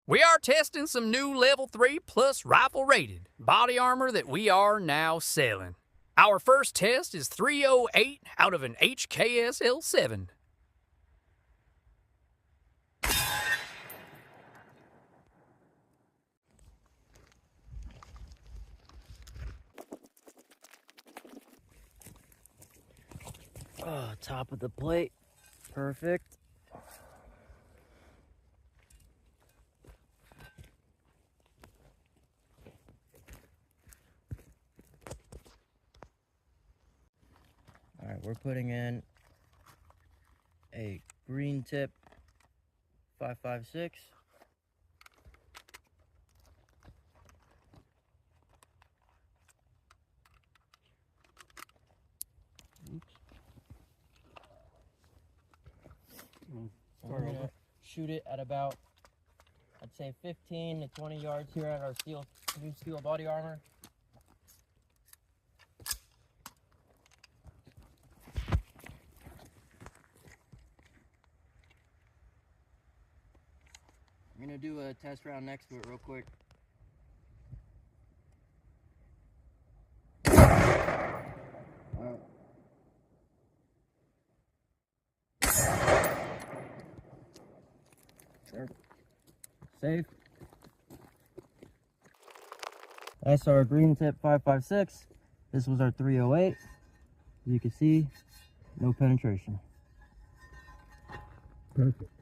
We are testing some new level 3 plus rifle rated body armor that we are now selling. Our first test is 308 out of an HKS L7. Oh, top of the plate. Perfect. All right, we're putting in a green tip 5.56. Oops. We're gonna shoot it at about, I'd say 15 to 20 yards here at our new steel body armor. I'm gonna do a test round next to it real quick. Sure. Safe. That's our green tip 5.56. This was our 308. As you can see, no penetration. Perfect.